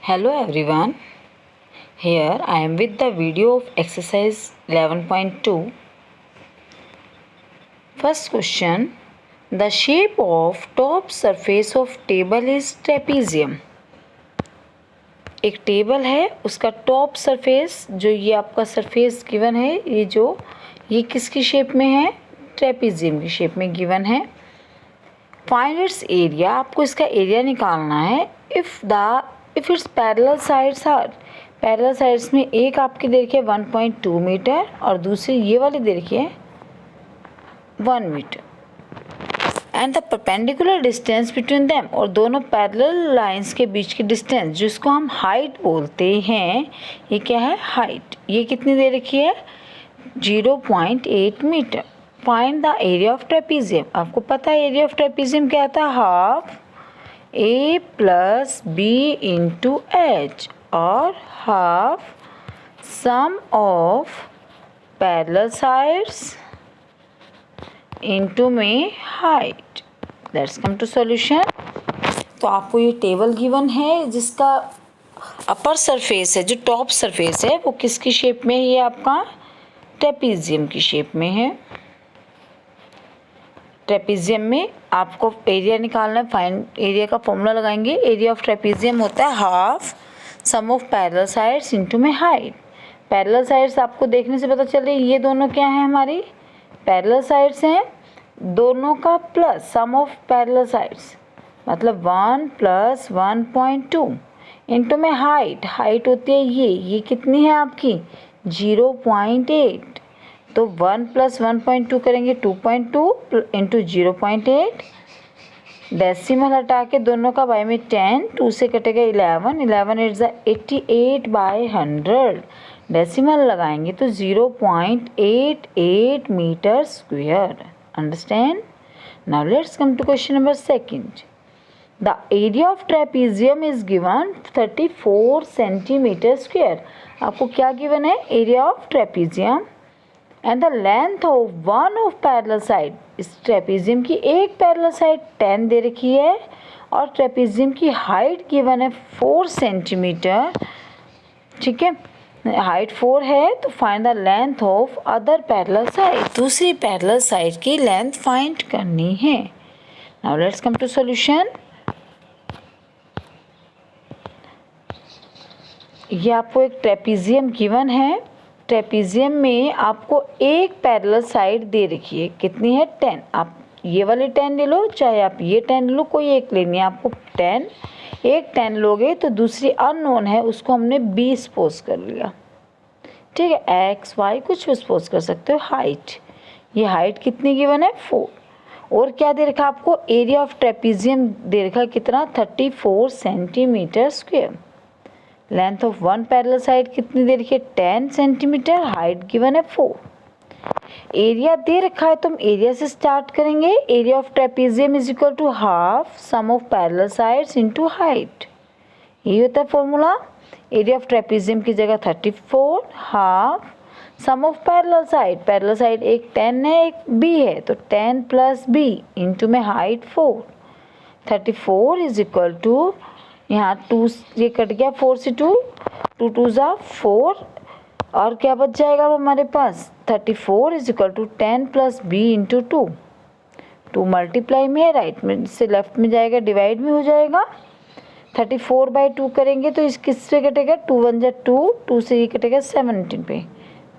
Hello everyone, here I am with the video of exercise 11.2. First question, the shape of top surface of table is trapezium. एक table है, उसका top surface जो ये आपका surface given है, ये किसकी शेप में है? ट्रेपेजियम की शेप में गिवन है. फाइंड इट्स एरिया, आपको इसका एरिया निकालना है. इफ इट्स पैरेलल साइड्स में एक आपकी देखिए 1.2 मीटर और दूसरी ये वाली देखिए 1 metre. And the perpendicular distance between them, और दोनों पैरेलल लाइंस के बीच की डिस्टेंस जिसको हम हाइट बोलते हैं, ये क्या है? हाइट. ये कितनी दे रखी है? 0.8 metre. Find the area of trapezium. आपको पता है एरिया ऑफ ट्रेपेजियम क्या था? Half a plus b into h और half sum of parallel sides into में height. Let's come to solution. तो आपको ये टेबल गिवन है जिसका अपर सरफेस है, जो टॉप सरफेस है वो किसकी शेप में है? ये आपका ट्रेपेजियम की शेप में है. ट्रेपेजियम में आपको एरिया निकालना है. फाइंड एरिया का फॉर्मूला लगाएंगे. एरिया ऑफ ट्रेपेजियम होता है half sum of parallel sides into में हाइट. पैरेलल साइड्स आपको देखने से पता चल रही है, ये दोनों क्या है? हमारी पैरेलल साइड्स हैं. दोनों का plus sum of parallel sides मतलब 1 प्लस 1.2 इनटू में हाइट. हाइट होती है ये कितनी है आपकी? 0.8. तो 1 प्लस 1.2 करेंगे 2.2 इंटू 0.8. डेसिमल हटा के दोनों का बाय में 10, 2 से कटेगा 11 इट्स 88/100. डेसिमल लगाएंगे तो 0.88 metre square. Understand? Now let's come to question number second. The area of trapezium is given 34 centimetre square. आपको क्या गिवन है? Area of trapezium and the length of one of parallel side. इस trapezium की एक parallel side 10 दे रखी है और trapezium की हाइट गिवन है 4 सेंटीमीटर. ठीक है, हाइट 4 है तो find the length of other parallel side. दूसरी पैरेलल साइड की लेंथ फाइंड करनी है. Now let's come to solution. ये आपको एक ट्रेपेजियम गिवन है. ट्रेपेजियम में आपको एक पैरेलल साइड दे रखी है. कितनी है? 10. आप ये वाली 10 ले लो, चाहे आप ये 10 ले लो, कोई एक लेनी है आपको. 10 एक 10 लोगे तो दूसरी अननोन है, उसको हमने 20 सपोज कर लिया. ठीक है, एक्स वाई कुछ भी सपोज कर सकते हो. हाइट, ये हाइट कितनी गिवन है? 4. और क्या दे रखा आपको? एरिया ऑफ ट्रेपेजियम दे रखा कितना? 34 centimetre square. Length of one parallel side कितनी दे रखी है? 10 सेंटीमीटर. हाइट गिवन है 4. एरिया दे रखा है तो हम एरिया से स्टार्ट करेंगे. Area of trapezium is equal to half sum of parallel sides into height. ये होता है फॉर्मूला. एरिया ऑफ ट्रेपेजियम की जगह 34, half sum of parallel side. Parallel side एक 10 है एक b है तो 10 प्लस b इंटू में हाइट 4. 34 इज इक्वल टू, यहाँ 2 ये कट गया, 4 से 2 2 ज़ा 4 और क्या बच जाएगा अब हमारे पास? 34 is equal to 10 plus b into 2. 2 multiply में है, राइट में से लेफ्ट में जाएगा, डिवाइड में हो जाएगा. 34/2 करेंगे तो इस किस पे कटेगा? 2 1 ज़ा 2, 2 से ये कटेगा 17 पे.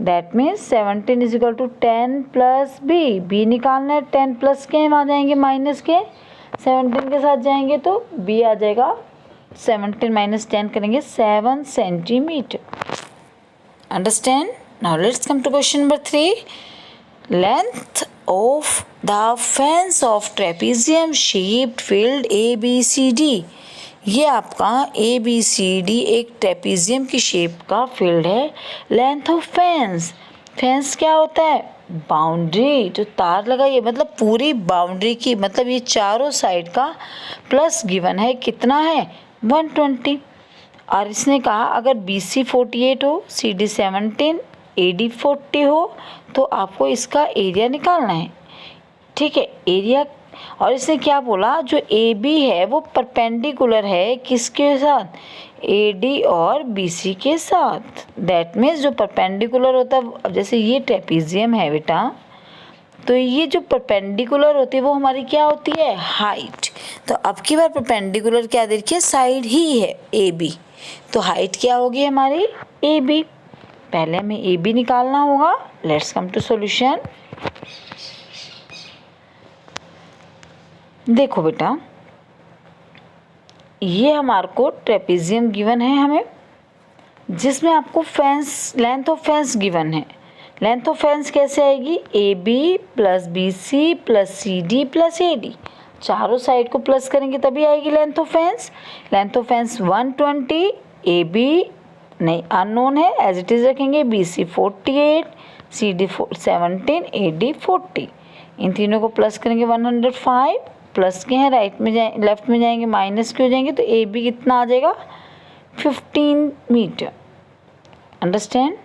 That means 17 is equal to 10 plus b निकालना है. 10 प्लस के हम आ जाएंगे माइनस के, 17 के साथ जाएंगे तो b आ जाएगा. 17 माइनस 10 करेंगे 7 centimetre. Understand? Now let's come to question number 3. Length of the fence of trapezium shaped field ABCD. ये आपका ABCD एक ट्रेपेजियम की शेप का फील्ड है. लेंथ ऑफ फेंस क्या होता है? बाउंड्री, जो तार लगाइए मतलब पूरी बाउंड्री की, मतलब ये चारों साइड का प्लस गिवन है. कितना है? 120. और इसने कहा अगर BC 48 हो, CD 17, AD 40 हो तो आपको इसका एरिया निकालना है. ठीक है, एरिया और इसने क्या बोला, जो ए बी है वो परपेंडिकुलर है किसके साथ, ए डी और बी सी के साथ। दैट मीन्स जो परपेंडिकुलर होता है, अब जैसे ये ट्रेपीजियम है बेटा, तो ये जो परपेंडिकुलर होती है वो हमारी क्या होती है, हाइट। तो अब की बार परपेंडिकुलर क्या देखिए, साइड ही है ए बी, तो हाइट क्या होगी हमारी, ए बी। पहले हमें ए बी निकालना होगा। Let's come to solution. देखो बेटा, ये हमारे को ट्रेपीजियम गिवन है हमें, जिसमें आपको fence, length of fence given है। लेंथ ऑफ फेंस कैसे आएगी, A B plus B C plus C D plus A D, चारों साइड को प्लस करेंगे तभी आएगी length of fence. Length of fence 120, A B नहीं अननोन है, एज इट इज़ रखेंगे, B C 48, C D 17, A D 40, इन तीनों को प्लस करेंगे 105, प्लस के हैं राइट में जाए, लेफ्ट में जाएंगे माइनस के हो जाएंगे, तो ए बी कितना आ जाएगा, 15 मीटर। अंडरस्टैंड,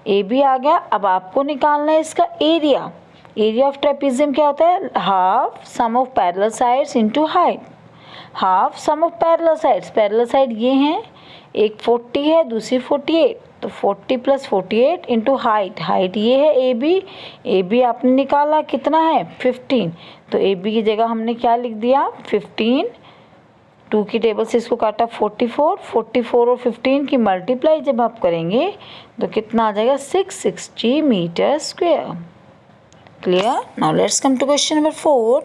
ए बी आ गया। अब आपको निकालना है इसका एरिया। एरिया ऑफ ट्रेपीजियम क्या होता है, half sum of parallel sides into height. Half sum of parallel sides, parallel side ये हैं, एक 40 है दूसरी 48, तो 40 प्लस 48 इंटू हाइट, हाइट ये है ए बी, ए बी आपने निकाला कितना है 15, तो ए बी की जगह हमने क्या लिख दिया 15, 2 की टेबल से इसको काटा 44, 44 और 15 की मल्टीप्लाई जब आप करेंगे तो कितना आ जाएगा 660 metre square. Clear. Now let's come to question number 4।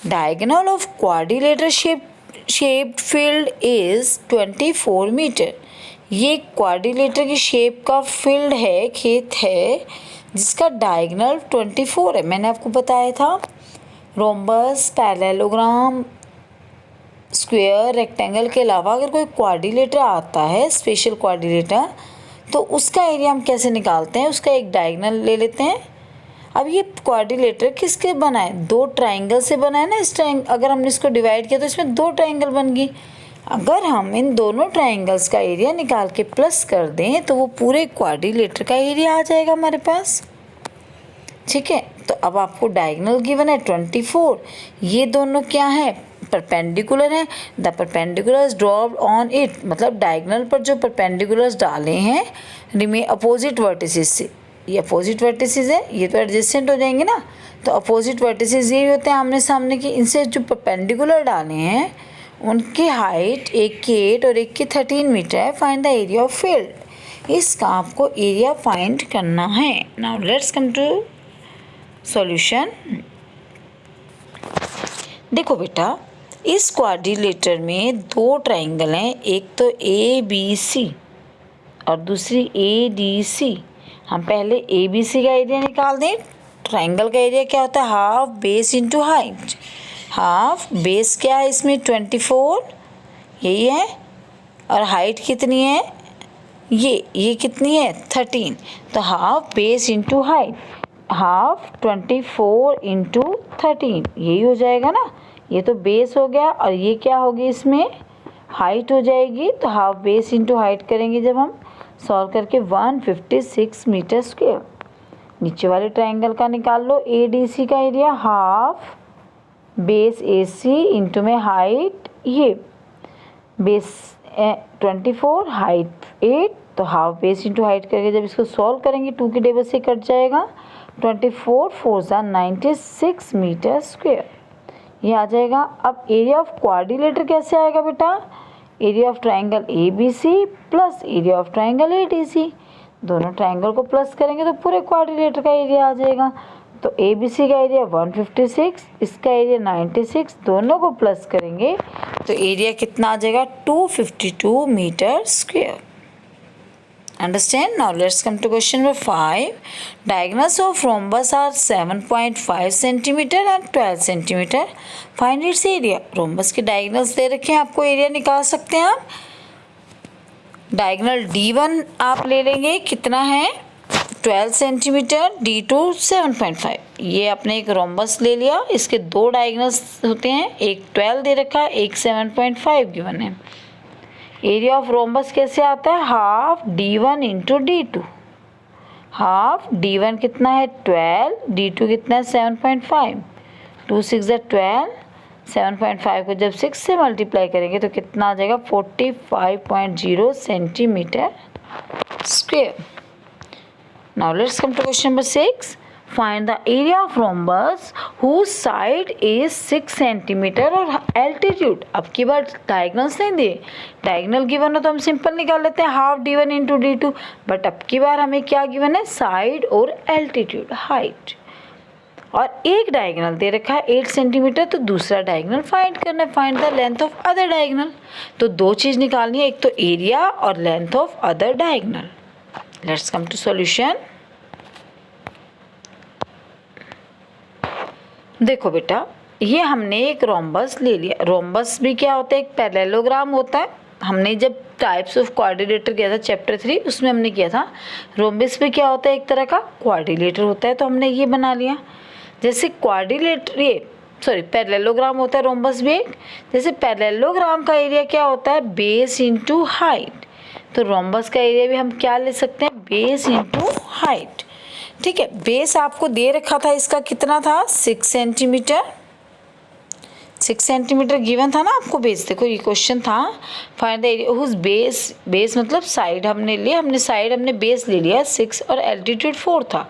Diagonal of quadrilateral shaped field is 24 metre. ये क्वाड्रिलेटर की शेप का फील्ड है, खेत है, जिसका डायगोनल 24 है। मैंने आपको बताया था रोम्बस, पैरेललोग्राम, स्क्वायर, रेक्टेंगल के अलावा अगर कोई क्वाड्रिलेटर आता है, स्पेशल क्वाड्रिलेटर, तो उसका एरिया हम कैसे निकालते हैं, उसका एक डायगोनल ले लेते हैं। अब ये क्वाड्रिलेटर किसके बना है, 2 ट्राइंगल से बना है ना। इस ट्राइंगल अगर हमने इसको डिवाइड किया तो इसमें 2 ट्राइंगल बन गई। अगर हम इन दोनों ट्राइंगल्स का एरिया निकाल के प्लस कर दें तो वो पूरे क्वाड्रिलेटर का एरिया आ जाएगा हमारे पास। ठीक है, तो अब आपको डायगोनल गिवन है 24, ये दोनों क्या है, परपेंडिकुलर है। The perpendiculars dropped on it, मतलब डायगोनल पर जो परपेंडिकुलर्स डाले हैं रिमेन अपोजिट वर्टिसेस से। ये अपोजिट वर्टिसेस है, ये तो एडजेसेंट हो जाएंगे ना, तो अपोजिट वर्टिसेस यही होते हैं आमने सामने के। इनसे जो परपेंडिकुलर डाले हैं उनकी हाइट एक की 8 और एक की 13 मीटर है। Find the area of field, इसका आपको एरिया फाइंड करना है। Now let's come to solution. देखो बेटा, इस क्वाड्रिलेटर में 2 ट्राइंगल हैं, एक तो ए बी सी और दूसरी ए डी सी। हम पहले ए बी सी का एरिया निकाल दें। ट्राइंगल का एरिया क्या होता है, half base into height. Half base क्या है इसमें 24 यही है, और हाइट कितनी है, ये कितनी है 13, तो half base into height, half 24 into 13 यही हो जाएगा ना। ये तो बेस हो गया और ये क्या होगी इसमें हाइट हो जाएगी, तो हाफ बेस इंटू हाइट करेंगे जब हम सॉल्व करके 156 मीटर स्क्वायर। नीचे वाले ट्राइंगल का निकाल लो ए डी सी का एरिया, हाफ बेस ए सी इंटू में हाइट, ये बेस 24 हाइट 8, तो हाफ बेस इंटू हाइट करके जब इसको सॉल्व करेंगे 2 की टेबल से कट जाएगा, 24 4 96 मीटर स्क्वायर ये आ जाएगा। अब एरिया ऑफ क्वाड्रिलेटर कैसे आएगा बेटा, area of triangle A B C plus area of triangle A D C, दोनों ट्राइंगल को प्लस करेंगे तो पूरे क्वाड्रिलेटर का एरिया आ जाएगा। तो ए बी सी का एरिया 156, इसका एरिया 96, दोनों को प्लस करेंगे तो एरिया कितना आ जाएगा 252 metre square. Understand? Now let's come to question number 5. Diagonals of rhombus are 7.5 centimeter and 12 centimeter. Find its area. Rhombus के diagonals दे रखे हैं, आपको एरिया निकाल सकते हैं आप। डायगोनल D1 आप ले लेंगे, कितना है 12 सेंटीमीटर, D2 7.5। ये आपने एक रोम्बस ले लिया, इसके 2 डायगोनल्स होते हैं, एक 12 दे रखा है, एक 7.5 गिवन है। एरिया ऑफ रोम्बस कैसे आता है, half D1 into D2। Half D1 कितना है 12, D2 कितना है 7.5, 2 6 12, 7.5 को जब 6 से मल्टीप्लाई करेंगे तो कितना आ जाएगा 45.0 centimetre square. Now let's come to question number 6। Find the area of rhombus whose side is 6 centimetre और एल्टीट्यूड। अब की बार डायगनल्स नहीं दिए, डायगनल गिवन हो तो हम सिंपल निकाल लेते हैं half d1 into d2, but अब की बार हमें क्या गिवन है, साइड और एल्टीट्यूड हाइट, और एक डायगोनल दे रखा है 8 सेंटीमीटर, तो दूसरा डायगोनल फाइंड करना है। Find the length of other diagonal, तो दो चीज़ निकालनी है, एक तो एरिया और length of other diagonal. Let's come to solution. देखो बेटा, ये हमने एक रोम्बस ले लिया। रोम्बस भी क्या होता है, एक पैरेललोग्राम होता है। हमने जब टाइप्स ऑफ क्वाड्रिलेटर किया था चैप्टर 3, उसमें हमने किया था। रोम्बस भी क्या होता है, एक तरह का क्वाड्रिलेटर होता है, तो हमने ये बना लिया। जैसे क्वाड्रिलेटर, ये सॉरी पैरेललोग्राम होता है रोम्बस भी एक। जैसे पैरेललोग्राम का एरिया क्या होता है, बेस इंटू हाइट, तो रोम्बस का एरिया भी हम क्या ले सकते हैं, बेस इंटू हाइट। ठीक है, बेस आपको दे रखा था, इसका कितना था 6 सेंटीमीटर, 6 सेंटीमीटर गिवन था ना आपको बेस। देखो ये क्वेश्चन था, find the area whose base, base मतलब साइड हमने लिया, हमने बेस ले लिया 6 और एल्टीट्यूड 4 था,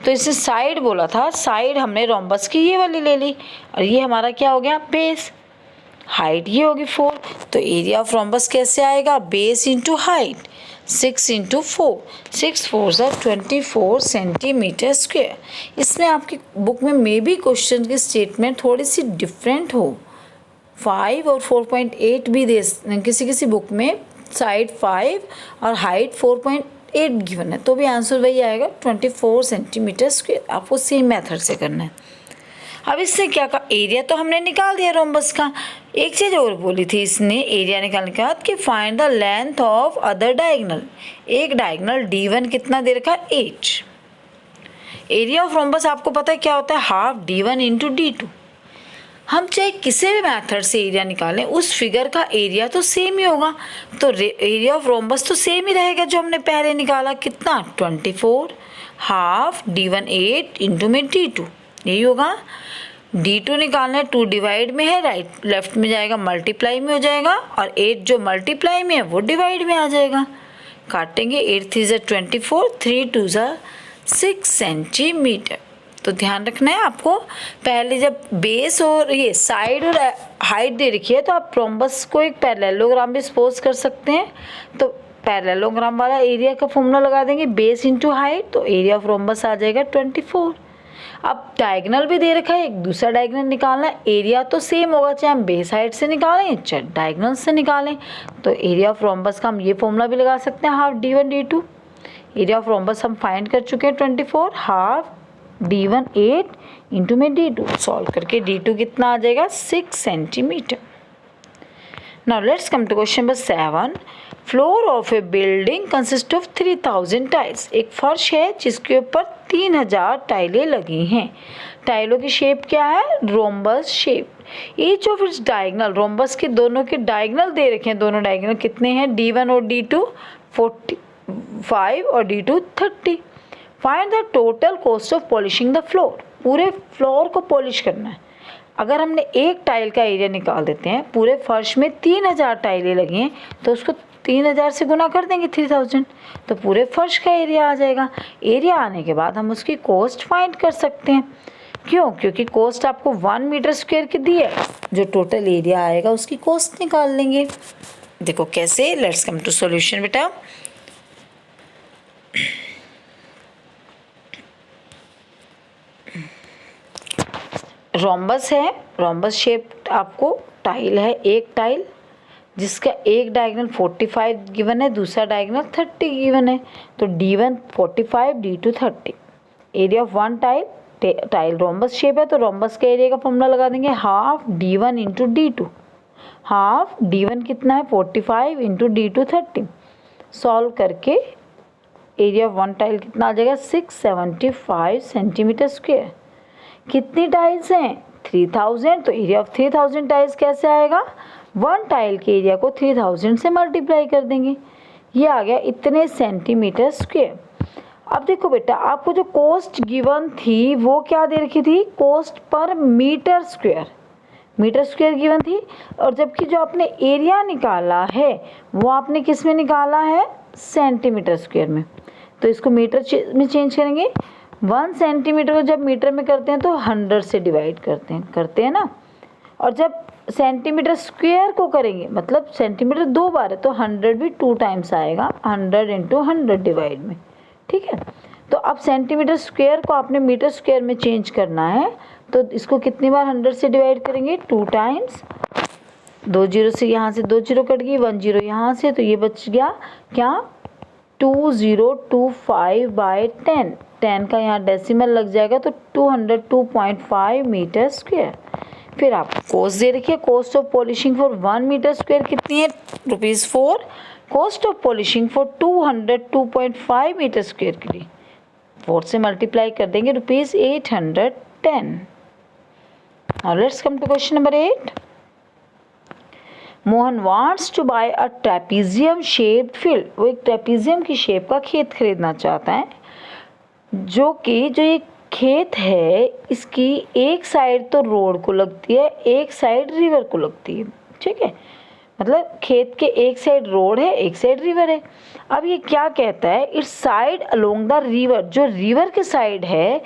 तो इसने साइड बोला था, साइड हमने रोम्बस की ये वाली ले ली, और ये हमारा क्या हो गया बेस। हाइट ये होगी 4, तो एरिया ऑफ रोम्बस कैसे आएगा, base into height, 6 into 4, 6 4 24 centimetre square. इसमें आपकी बुक में मे बी क्वेश्चन की स्टेटमेंट थोड़ी सी डिफरेंट हो, 5 और 4.8 भी दे, किसी बुक में साइड 5 और हाइट 4.8 गिवन है, तो भी आंसर वही आएगा 24 सेंटीमीटर स्क्वेयर। आपको सेम मेथड से करना है। अब इससे क्या कहा, एरिया तो हमने निकाल दिया रोम्बस का, एक चीज़ और बोली थी इसने एरिया निकालने के बाद कि find the length of other diagonal. एक डायगोनल d1 कितना दे रखा है 8। एरिया ऑफ रोम्बस आपको पता है क्या होता है, हाफ d1 इंटू d2। हम चाहे किसी भी मेथड से एरिया निकालें, उस फिगर का एरिया तो सेम ही होगा, तो एरिया ऑफ रोम्बस तो सेम ही रहेगा जो हमने पहले निकाला, कितना 24, हाफ d1 8 इंटू में d2, यही होगा। d2 निकालना है, 2 डिवाइड में है, राइट लेफ्ट में जाएगा, मल्टीप्लाई में हो जाएगा, और 8 जो मल्टीप्लाई में है वो डिवाइड में आ जाएगा। काटेंगे, 8 3 ज़ा 24, 3 2 ज़ा 6 सेंटीमीटर। तो ध्यान रखना है आपको, पहले जब बेस और ये साइड और हाइट दे रखी है तो आप रोम्बस को एक पैरेललोग्राम भी सपोज कर सकते हैं। तो पैरेललोग्राम वाला एरिया का फॉर्मूला लगा देंगे, बेस इंटू हाइट, तो एरिया ऑफ रोम्बस आ जाएगा 24। अब डायगोनल भी दे रखा है, एक दूसरा डायगोनल निकालना है, एरिया तो सेम होगा चाहे हम बेस हाइट से निकालें चाहे डायगोनल से निकालें, तो एरिया ऑफ रोम्बस का हम ये फॉर्मूला भी लगा सकते हैं, half d1 d2। Area of rhombus हम फाइंड कर चुके हैं 24, हाफ d1 8 इंटू में d2, सॉल्व करके d2 कितना आ जाएगा 6 centimetre. Now let's come to question number 7। Floor of a building consist of 3000 tiles. एक फर्श है जिसके ऊपर 3000 टाइलें लगी हैं। टाइलों की शेप क्या है, rhombus shape. Each of its diagonal, rhombus के दोनों के डायगोनल दे रखे हैं, दोनों डायगोनल कितने हैं, d1 और d2 45 और d2 30। Find the total cost of polishing the floor. पूरे फ्लोर को पॉलिश करना है। अगर हमने एक टाइल का एरिया निकाल देते हैं, पूरे फर्श में 3000 टाइलें लगी हैं, तो उसको 3000 से गुना कर देंगे 3000, तो पूरे फर्श का एरिया आ जाएगा। एरिया आने के बाद हम उसकी कॉस्ट फाइंड कर सकते हैं। क्यों, क्योंकि कॉस्ट आपको 1 मीटर स्क्वायर की दी है, जो टोटल एरिया आएगा उसकी कॉस्ट निकाल लेंगे। देखो कैसे, लेट्स कम टू सॉल्यूशन बेटा। रोम्बस है, रोम्बस शेप आपको टाइल है, एक टाइल जिसका एक डायगोनल 45 गिवन है, दूसरा डायगोनल 30 गिवन है, तो d1 45 d2 30। Area of one tile, tile rhombus shape है तो रोम्बस के एरिया का फॉर्मूला लगा देंगे, half d1 into d2। Half d1 कितना है 45 इंटू d2 30। सॉल्व करके एरिया ऑफ वन टाइल कितना आ जाएगा 675 सेंटीमीटर स्क्वायर। कितनी टाइल्स हैं 3000, तो एरिया ऑफ 3000 टाइल्स कैसे आएगा, वन टाइल के एरिया को 3000 से मल्टीप्लाई कर देंगे, ये आ गया इतने सेंटीमीटर स्क्वायर। अब देखो बेटा, आपको जो कॉस्ट गिवन थी वो क्या दे रखी थी, cost per metre square given थी, और जबकि जो आपने एरिया निकाला है वो आपने किस में निकाला है, सेंटीमीटर स्क्वायर में। तो इसको मीटर में चेंज करेंगे। 1 सेंटीमीटर को जब मीटर में करते हैं तो 100 से डिवाइड करते हैं ना, और जब सेंटीमीटर स्क्वायर को करेंगे, मतलब सेंटीमीटर 2 बार है, तो 100 भी 2 टाइम्स आएगा, 100 × 100 डिवाइड में, ठीक है। तो अब सेंटीमीटर स्क्वायर को आपने मीटर स्क्वायर में चेंज करना है, तो इसको कितनी बार 100 से डिवाइड करेंगे, 2 टाइम्स। 2 जीरो से यहाँ से 2 जीरो कट गई, 1 जीरो यहाँ से, तो ये बच गया क्या, 2025/10। 10 का यहाँ डेसिमल लग जाएगा, तो 202.5 मीटर स्क्वायर। फिर आप कॉस्ट दे रखिए, cost of polishing for 1 metre square कितनी है, ₹4। Cost of polishing for 202.5 metre square के लिए 4 से मल्टीप्लाई कर देंगे, ₹810। Now let's come to question number 8. Mohan wants to buy a trapezium shaped field. वो एक ट्रेपीजियम की शेप का खेत खरीदना चाहता है, जो ये खेत है इसकी एक साइड तो रोड को लगती है, एक साइड रिवर को लगती है, ठीक है। मतलब खेत के एक साइड रोड है, एक साइड रिवर है। अब ये क्या कहता है, it's side along the river, जो रिवर के साइड है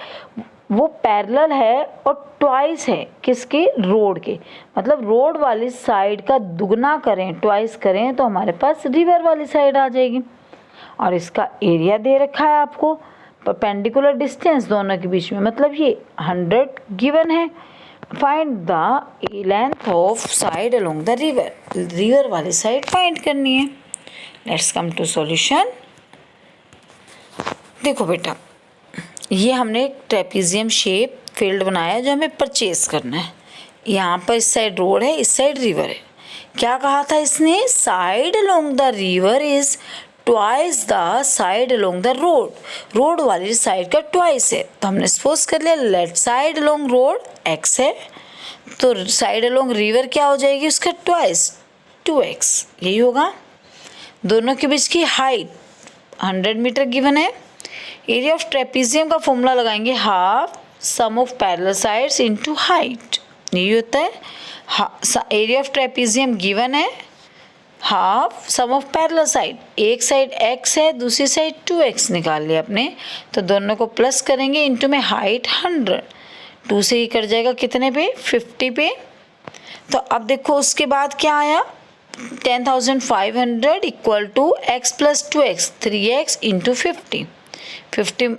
वो पैरेलल है और ट्वाइस है किसके, रोड के। मतलब रोड वाली साइड का दुगना करें, ट्वाइस करें, तो हमारे पास रिवर वाली साइड आ जाएगी। और इसका एरिया दे रखा है आपको, परपेंडिकुलर डिस्टेंस दोनों के बीच में, मतलब ये 100 गिवन है। Find the length of side along the river, river वाली साइड फाइंड करनी है। Let's come to solution. देखो बेटा, ये हमने एक ट्रेपीजियम शेप फील्ड बनाया जो हमें परचेज करना है। यहाँ पर इस साइड रोड है, इस साइड रिवर है। क्या कहा था इसने, side along the river is twice the side along the road, road वाली साइड का ट्वाइस है। तो हमने सपोज कर लिया left side along road x है, तो साइड अलोंग रिवर क्या हो जाएगी, उसका ट्वाइस 2x, यही होगा। दोनों के बीच की हाइट 100 मीटर गिवन है। एरिया ऑफ ट्रेपीजियम का फॉर्मूला लगाएंगे, half sum of parallel sides into height, यही होता है। एरिया ऑफ ट्रेपीजियम गिवन है, half sum of parallel side, एक साइड x है, दूसरी साइड 2x निकाल लिया आपने, तो दोनों को प्लस करेंगे, इनटू में हाइट 100, 2 से ही कट जाएगा कितने पे, 50 पे। तो अब देखो उसके बाद क्या आया, 10,500 equal to x + 2x, 3x into 50, 50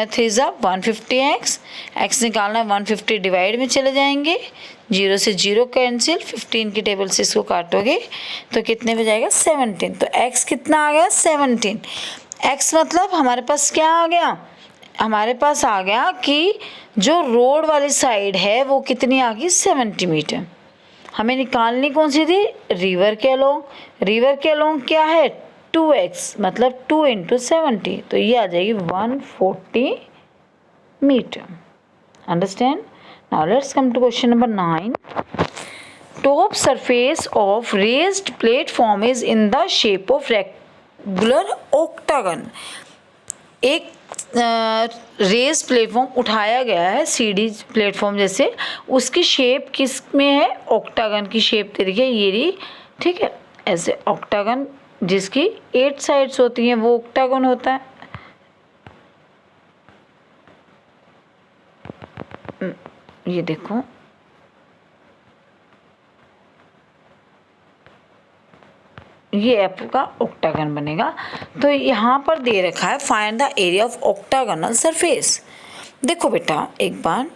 3 ज़ा 150x, x निकालना है 150 डिवाइड में चले जाएंगे, 0 से 0 कैंसिल, 15 की टेबल से इसको काटोगे तो कितने पे जाएगा, 17। तो x कितना आ गया, 17। x मतलब हमारे पास क्या आ गया, हमारे पास आ गया कि जो रोड वाली साइड है वो कितनी आ गई, 70 मीटर। हमें निकालनी कौन सी थी, रिवर के अलोंग, रिवर के अलोंग क्या है, 2x, मतलब 2 × 70, तो ये आ जाएगी 140 metre. Understand. Now let's come to question number 9. Top surface of raised platform is in the shape of rectangular octagon. एक रेज प्लेटफॉर्म उठाया गया है, सीढ़ी प्लेटफॉर्म जैसे, उसकी शेप किस में है, ऑक्टागन की शेप देखिए ये रही, ठीक है, ऐसे ऑक्टागन जिसकी 8 साइड्स होती हैं वो ऑक्टागन होता है। ये देखो ये आपका ऑक्टागन बनेगा। तो यहाँ पर दे रखा है find the area of octagonal surface. देखो बेटा एक बार,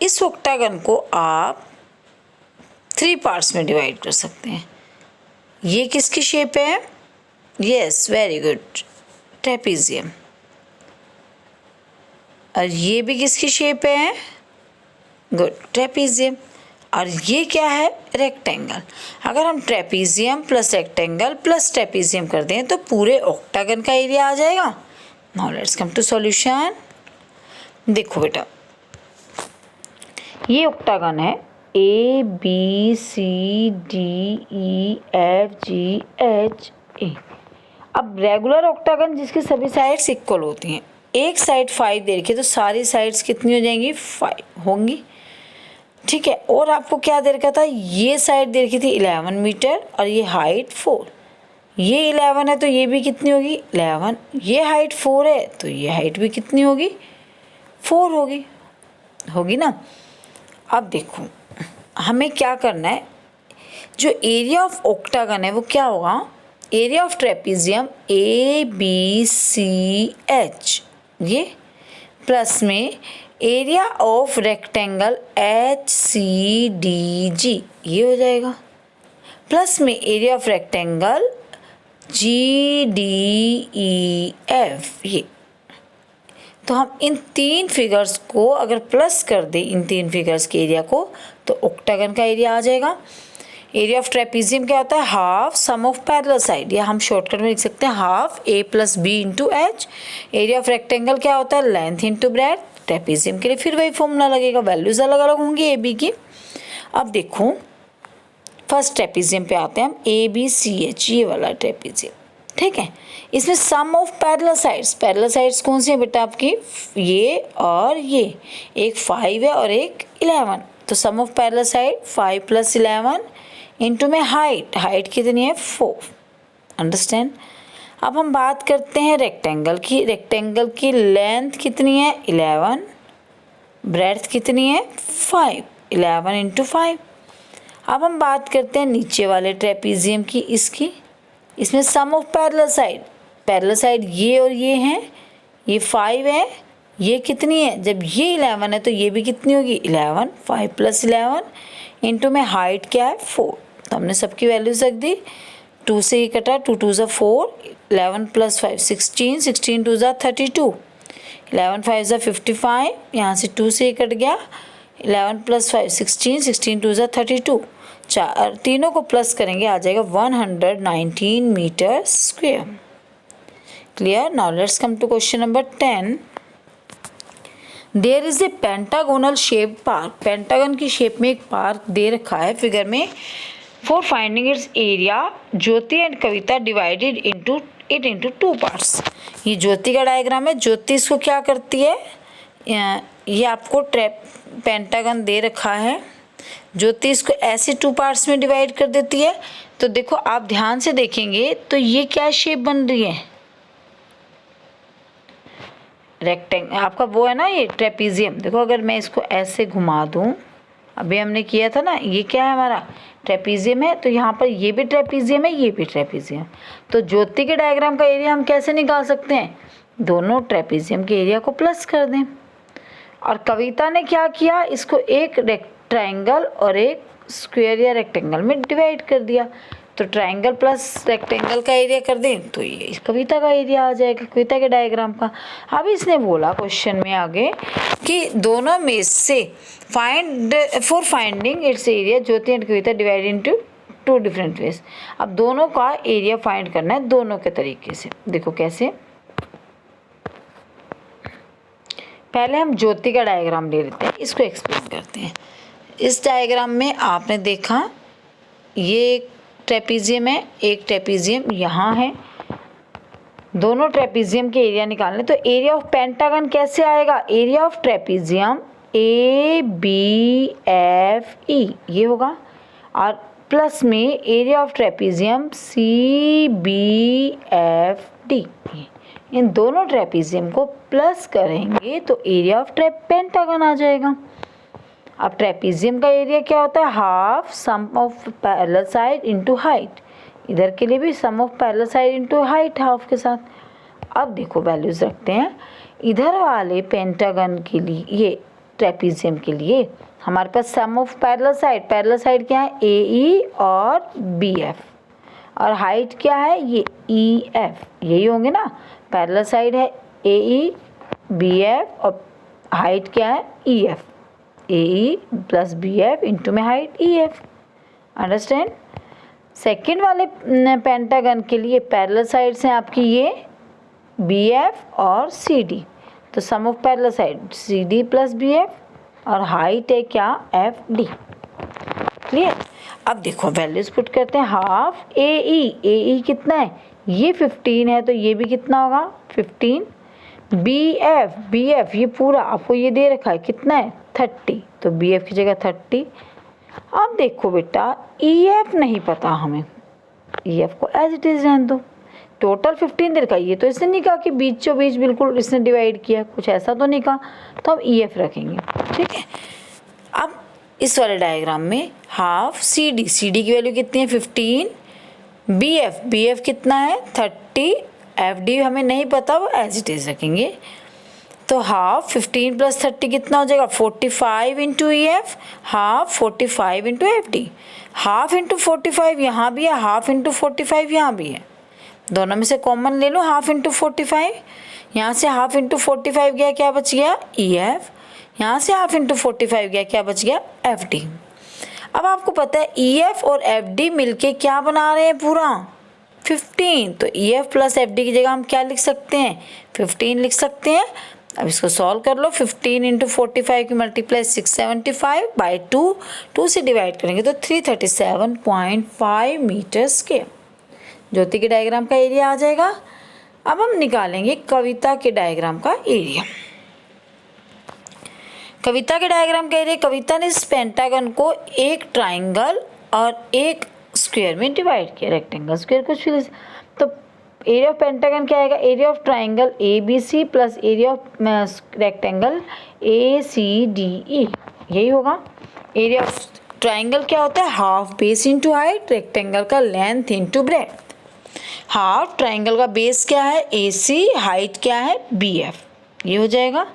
इस ऑक्टागन को आप 3 पार्ट्स में डिवाइड कर सकते हैं। ये किसकी शेप है, यस वेरी गुड, ट्रेपीजियम। और ये भी किसकी शेप है, गुड, ट्रेपीजियम। और ये क्या है, रेक्टेंगल। अगर हम trapezium plus rectangle plus trapezium कर दें तो पूरे ऑक्टागन का एरिया आ जाएगा। Now let's come to solution. देखो बेटा ये ऑक्टागन है, ABCDEFGHA। अब रेगुलर ऑक्टागन जिसकी सभी साइड्स इक्वल होती हैं, एक साइड 5 दे रखी है तो सारी साइड्स कितनी हो जाएंगी, 5 होंगी, ठीक है। और आपको क्या दे रखा था, ये साइड दे रखी थी 11 मीटर और ये हाइट 4, ये 11 है तो ये भी कितनी होगी 11, ये हाइट 4 है तो ये हाइट भी कितनी होगी 4 होगी ना। अब देखो हमें क्या करना है, जो एरिया ऑफ ऑक्टागन है वो क्या होगा, एरिया ऑफ ट्रेपीजियम ABCH ये, प्लस में एरिया ऑफ रेक्टेंगल HCDG ये हो जाएगा, प्लस में एरिया ऑफ रेक्टेंगल GDEF ये। तो हम इन 3 फिगर्स को अगर प्लस कर दें, इन 3 फिगर्स के एरिया को, तो ऑक्टागन का एरिया आ जाएगा। एरिया ऑफ ट्रेपीजियम क्या होता है, half sum of parallel side, या हम शॉर्टकट में लिख सकते हैं half A + B × H। Area of rectangle क्या होता है, लेंथ × ब्रेथ। ट्रेपीजियम के लिए फिर वही फॉर्मूला लगेगा, वैल्यूज अलग अलग होंगी ए बी की। अब देखो फर्स्ट ट्रेपीजियम पे आते हैं हम, ABCH ये वाला ट्रेपीजियम, ठीक है। इसमें सम ऑफ पैरेलल साइड्स कौन सी है बेटा आपकी, ये और ये, एक 5 है और एक 11, तो sum of parallel side 5 + 11 into में हाइट कितनी है 4, अंडरस्टैंड। अब हम बात करते हैं रेक्टेंगल की लेंथ कितनी है 11, ब्रेड्थ कितनी है 5, 11 × 5। अब हम बात करते हैं नीचे वाले ट्रेपीजियम की, इसमें सम ऑफ पैरेलल साइड ये और ये हैं, ये 5 है, ये कितनी है, जब ये 11 है तो ये भी कितनी होगी 11, 5 + 11 इंटू में हाइट क्या है 4, तो हमने सबकी वैल्यूज रख दी, 2 से ही कटा, 2 × 2 = 4, 11 + 5 16, 16 × 2 = 32, 11 × 5 = 55, यहाँ से 2 से ही कट गया, 11 + 5 16, 16 × 2 = 32, तीनों को प्लस करेंगे आ जाएगा 119 metre square. Clear. Now let's come to question number 10। There is a pentagonal shape park, pentagon की शेप में एक पार्क दे रखा है फिगर में। For finding its area Jyoti and Kavita divided into 2 parts. ये ज्योति का डायग्राम है, ज्योति इसको क्या करती है, ये आपको पेंटागन दे रखा है, ज्योति इसको ऐसे 2 पार्ट्स में डिवाइड कर देती है। तो देखो आप ध्यान से देखेंगे तो ये क्या शेप बन रही है, रेक्टेंगल आपका वो है ना ये ट्रेपीजियम। देखो अगर मैं इसको ऐसे घुमा दूं, अभी हमने किया था ना, ये क्या है हमारा ट्रेपीजियम है, तो यहाँ पर ये भी ट्रेपीजियम है, ये भी ट्रेपीजियम। तो ज्योति के डायग्राम का एरिया हम कैसे निकाल सकते हैं, दोनों ट्रेपीजियम के एरिया को प्लस कर दें। और कविता ने क्या किया, इसको एक ट्रायंगल और एक स्क्वायर या रेक्टेंगल में डिवाइड कर दिया। तो ट्रायंगल प्लस रेक्टेंगल का एरिया कर दें तो ये कविता का एरिया आ जाएगा, कविता के डायग्राम का। अब इसने बोला क्वेश्चन में आगे कि दोनों में से finding its area Jyoti and Kavita divide into 2 different ways. अब दोनों का एरिया फाइंड करना है दोनों के तरीके से। देखो कैसे, पहले हम ज्योति का डायग्राम ले लेते हैं, इसको एक्सप्लेन करते हैं। इस डायग्राम में आपने देखा ये एक ट्रेपीजियम है, एक ट्रेपीजियम यहाँ है, दोनों ट्रेपीजियम के एरिया निकालने। तो एरिया ऑफ पेंटागन कैसे आएगा, एरिया ऑफ ट्रेपीजियम ABFE ये होगा, और प्लस में एरिया ऑफ ट्रेपीजियम CBFD। इन दोनों ट्रेपीजियम को प्लस करेंगे तो एरिया ऑफ पेंटागन आ जाएगा। अब ट्रेपीजियम का एरिया क्या होता है, half sum of parallel side into height. इधर के लिए भी sum of parallel side into height half के साथ। अब देखो वैल्यूज रखते हैं, इधर वाले पेंटागन के लिए, ये ट्रेपीजियम के लिए हमारे पास सम ऑफ पैरेलल साइड क्या है AE और BF, और हाइट क्या है ये EF, यही होंगे ना, पैरेलल साइड है AE BF और हाइट क्या है EF, AE + BF इंटू में हाइट EF, अंडरस्टैंड। सेकेंड वाले पेंटागन के लिए पैरेलल साइड्स हैं आपकी ये BF और CD, तो sum of parallel side CD + BF और हाइट है क्या FD। क्लियर। अब देखो वैल्यूज पुट करते हैं। हाफ ए ई कितना है, ये 15 है तो ये भी कितना होगा 15। बी एफ ये पूरा आपको ये दे रखा है कितना है 30, तो बी एफ की जगह 30। अब देखो बेटा ई एफ नहीं पता हमें, ई एफ को एज इट इज रहने दो। टोटल 15 दे रखा है, ये तो इसने नहीं कहा कि बीचों बीच बिल्कुल इसने डिवाइड किया, कुछ ऐसा तो नहीं कहा, तो हम ई एफ रखेंगे। ठीक है, अब इस वाले डायग्राम में हाफ सी डी की वैल्यू कितनी है 15, बी एफ कितना है 30, एफ डी हमें नहीं पता, वो एज इट इज रखेंगे। तो हाफ 15 प्लस 30 कितना हो जाएगा 45 into E F, half 45 into F D. Half into 45 यहाँ भी है, हाफ इंटू 45 यहाँ भी है, दोनों में से कॉमन ले लो हाफ इंटू 45। यहाँ से हाफ इंटू 45 गया, क्या बच गया ई एफ, यहाँ से हाफ इंटू 45 गया, क्या बच गया एफ डी। अब आपको पता है ई एफ और एफ डी मिलके क्या बना रहे हैं पूरा 15, तो E F plus F D की जगह हम क्या लिख सकते हैं 15 लिख सकते हैं। अब इसको सॉल्व कर लो, 15 इंटू 45 की मल्टीप्लाई 675 बाई 2 से डिवाइड करेंगे तो 337.5 मीटर स्क्वायर ज्योति के डायग्राम का एरिया आ जाएगा। अब हम निकालेंगे कविता के डायग्राम का एरिया। कविता के डायग्राम का एरिया, कविता ने इस पेंटागन को एक ट्राइंगल और एक स्क्वायर में डिवाइड किया, रेक्टेंगल स्क्वायर कुछ भी। तो एरिया ऑफ पेंटागन क्या आएगा, area of triangle A B C plus area of rectangle A C D E, यही होगा। एरिया ऑफ ट्राइंगल क्या होता है half base into height, rectangle का length into breadth. Half triangle का बेस क्या है ए सी, हाइट क्या है बी एफ, ये हो जाएगा।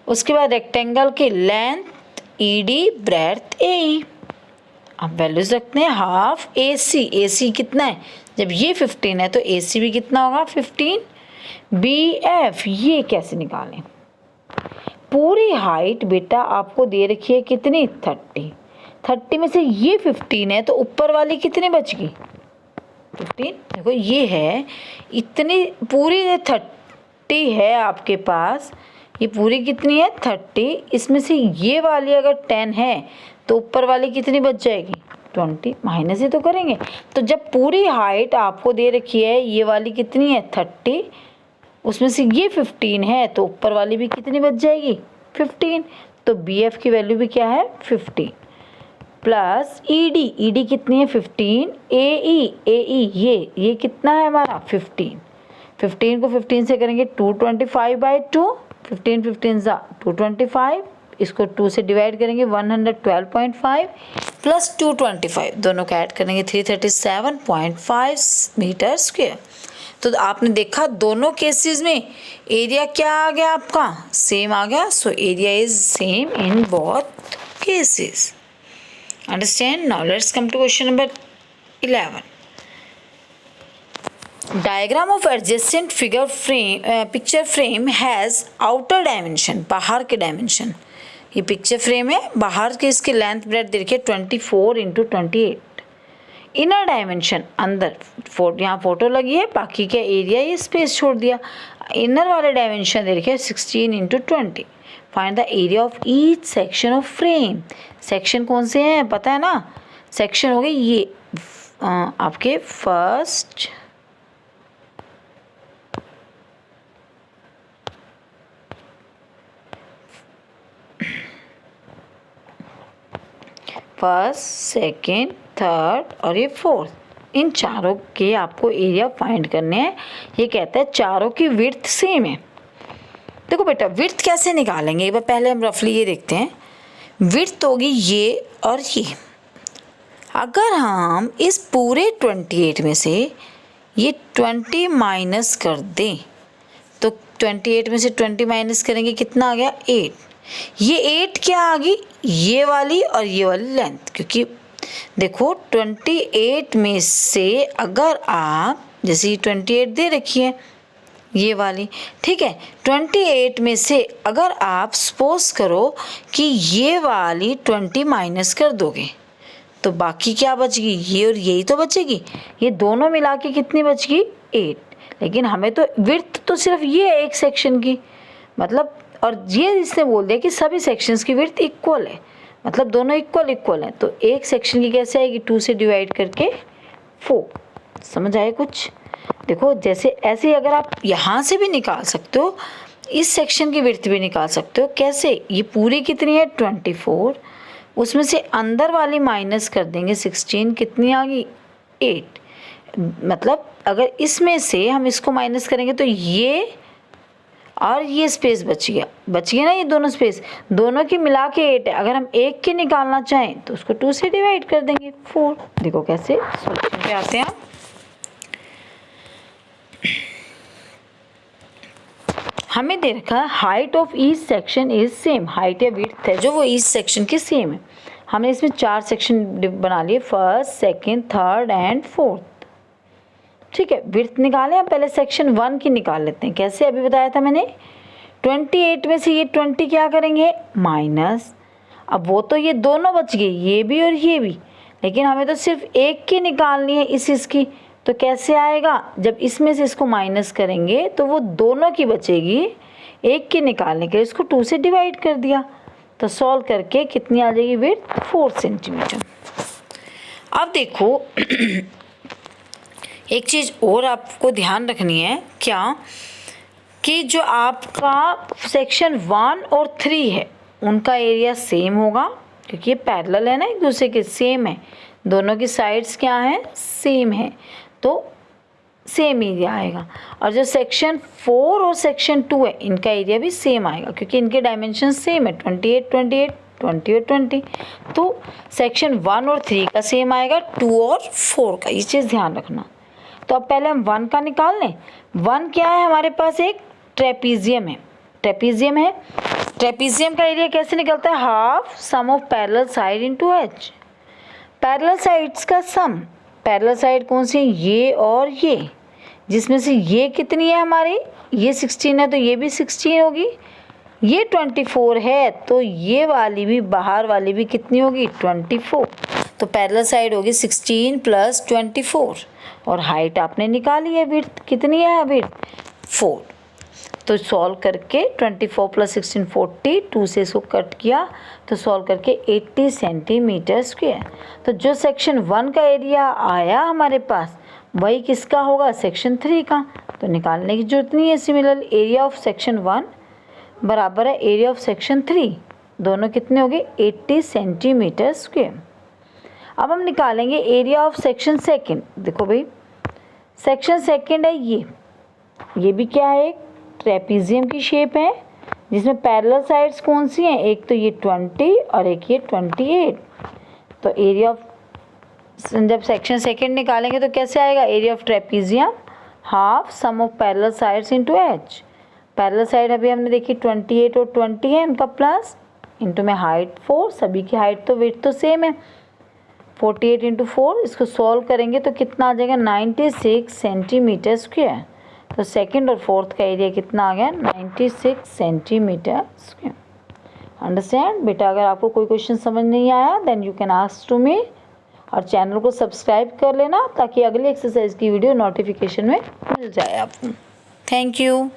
उसके बाद रेक्टेंगल की लेंथ ई डी, ब्रेड्थ ए ई। अब वैल्यूज रखते हैं, हाफ ए सी कितना है, जब ये 15 है तो ए सी भी कितना होगा 15। बी एफ ये कैसे निकालें, पूरी हाइट बेटा आपको दे रखी है कितनी 30 में से ये 15 है तो ऊपर वाली कितनी बच गई 15। देखो ये है इतनी पूरी 30 है आपके पास, ये पूरी कितनी है 30, इसमें से ये वाली अगर 10 है तो ऊपर वाली कितनी बच जाएगी 20, माइनस ही तो करेंगे। तो जब पूरी हाइट आपको दे रखी है ये वाली कितनी है 30, उसमें से ये 15 है तो ऊपर वाली भी कितनी बच जाएगी 15। तो बी एफ की वैल्यू भी क्या है 15 प्लस ई डी कितनी है 15, ए ई ये कितना है हमारा 15 को 15 से करेंगे 225 बाई 2, 15 ज़ा 225, इसको 2 से डिवाइड करेंगे 112.5 प्लस 225, दोनों को ऐड करेंगे 337.5 मीटर स्क्वायर। तो आपने देखा दोनों केसेस में एरिया क्या आ गया आपका सेम आ गया। So area is same in both cases. Understand. Now let's come to question number 11। Diagram of adjacent figure frame picture frame has outer dimension, बाहर के डायमेंशन। ये पिक्चर फ्रेम है, बाहर के इसकी लेंथ ब्रेड्थ देखिए 24 इंटू 28। इनर डायमेंशन अंदर यहाँ फोटो लगी है, बाकी का एरिया ये स्पेस छोड़ दिया। इनर वाले डायमेंशन देखिए 16 into 20। Find the area of each section of frame. Section कौन से हैं पता है ना, सेक्शन हो गए ये आपके फर्स्ट सेकेंड थर्ड और ये फोर्थ, इन चारों के आपको एरिया फाइंड करने हैं। ये कहता है चारों की विड्थ सेम है। देखो बेटा विड्थ कैसे निकालेंगे एक बार पहले हम रफली ये देखते हैं। विड्थ होगी ये और ये, अगर हम इस पूरे 28 में से ये 20 माइनस कर दें तो 28 में से 20 माइनस करेंगे कितना आ गया 8। ये 8 क्या आ गई ये वाली और ये वाली लेंथ, क्योंकि देखो 28 में से अगर आप जैसे 28 दे रखी है ये वाली, ठीक है, 28 में से अगर आप सपोज करो कि ये वाली 20 माइनस कर दोगे तो बाकी क्या बच गई ये और यही तो बचेगी। ये दोनों मिला के कितनी बच गई 8। लेकिन हमें तो विड्थ तो सिर्फ ये है एक सेक्शन की, मतलब और ये इसने बोल दिया कि सभी सेक्शंस की विड्थ इक्वल है, मतलब दोनों इक्वल इक्वल हैं, तो एक सेक्शन की कैसे आएगी, 2 से डिवाइड करके 4। समझ आए कुछ? देखो जैसे ऐसे ही अगर आप यहाँ से भी निकाल सकते हो, इस सेक्शन की विड्थ भी निकाल सकते हो। कैसे? ये पूरी कितनी है 24, उसमें से अंदर वाली माइनस कर देंगे 16, कितनी आ गई 8। मतलब अगर इसमें से हम इसको माइनस करेंगे तो ये और ये स्पेस बच गया ना, ये दोनों स्पेस, दोनों की मिला के 8 है। अगर हम एक की निकालना चाहें तो उसको 2 से डिवाइड कर देंगे 4। देखो कैसे सॉल्यूशन पे आते हैं। हमें दे रखा है height of each section is same, height या विड्थ है जो वो ईच सेक्शन की सेम है। हमने इसमें 4 सेक्शन बना लिए, first, second, third and fourth. ठीक है, विड्थ निकालें। हम पहले सेक्शन 1 की निकाल लेते हैं। कैसे? अभी बताया था मैंने, 28 में से ये 20 क्या करेंगे, माइनस। अब वो तो ये दोनों बच गए, ये भी और ये भी, लेकिन हमें तो सिर्फ एक की निकालनी है इसकी। तो कैसे आएगा, जब इसमें से इसको माइनस करेंगे तो वो दोनों की बचेगी, एक की निकालने के लिए इसको 2 से डिवाइड कर दिया। तो सॉल्व करके कितनी आ जाएगी विड्थ, 4 सेंटीमीटर। अब देखो एक चीज़ और आपको ध्यान रखनी है, क्या कि जो आपका सेक्शन 1 और 3 है उनका एरिया सेम होगा, क्योंकि ये पैरेलल है ना, एक दूसरे के सेम है, दोनों की साइड्स क्या हैं, सेम है, तो सेम एरिया आएगा। और जो सेक्शन 4 और सेक्शन 2 है इनका एरिया भी सेम आएगा, क्योंकि इनके डायमेंशन सेम है, 28 28 20 और 20। तो सेक्शन 1 और 3 का सेम आएगा, 2 और 4 का, ये चीज़ ध्यान रखना। तो अब पहले हम 1 का निकाल लें। 1 क्या है हमारे पास, एक ट्रेपीजियम है। ट्रेपीजियम है, ट्रेपीजियम का एरिया कैसे निकलता है, half sum of parallel side into H. Parallel sides का सम, पैरेलल साइड कौन सी, ये और ये, जिसमें से ये कितनी है हमारी, ये 16 है तो ये भी 16 होगी, ये 24 है तो ये वाली भी, बाहर वाली भी कितनी होगी, 24। तो पैरेलल साइड होगी 16 + 24, और हाइट आपने निकाली है, विड्थ कितनी है, विड्थ 4। तो सॉल्व करके 24 + 16 40, 2 से इसको कट किया तो सॉल्व करके 80 सेंटीमीटर स्क्वायर। तो जो सेक्शन 1 का एरिया आया हमारे पास वही किसका होगा, सेक्शन 3 का। तो निकालने की जरूरत नहीं है। सिमिलर एरिया ऑफ सेक्शन 1 बराबर है एरिया ऑफ सेक्शन 3, दोनों कितने हो गए, 80 सेंटीमीटर स्क्वायर। अब हम निकालेंगे एरिया ऑफ सेक्शन 2। देखो भाई, सेक्शन 2 है ये भी क्या है, एक ट्रेपीजियम की शेप है, जिसमें पैरेलल साइड्स कौन सी हैं, एक तो ये 20 और एक ये 28। तो एरिया ऑफ, जब सेक्शन 2 निकालेंगे तो कैसे आएगा, area of trapezium half sum of parallel sides into H. Parallel side अभी हमने देखी 28 और 20 है, उनका प्लस इनटू में हाइट 4, सभी की हाइट तो विड्थ तो सेम है, 48 × 4। इसको सॉल्व करेंगे तो कितना आ जाएगा, 96 सेंटीमीटर स्क्वायर। तो सेकंड और फोर्थ का एरिया कितना आ गया, 96 सेंटीमीटर स्क्वायर। अंडरस्टैंड बेटा? अगर आपको कोई क्वेश्चन समझ नहीं आया then you can ask to me, और चैनल को सब्सक्राइब कर लेना ताकि अगली एक्सरसाइज की वीडियो नोटिफिकेशन में मिल जाए आपको। Thank you.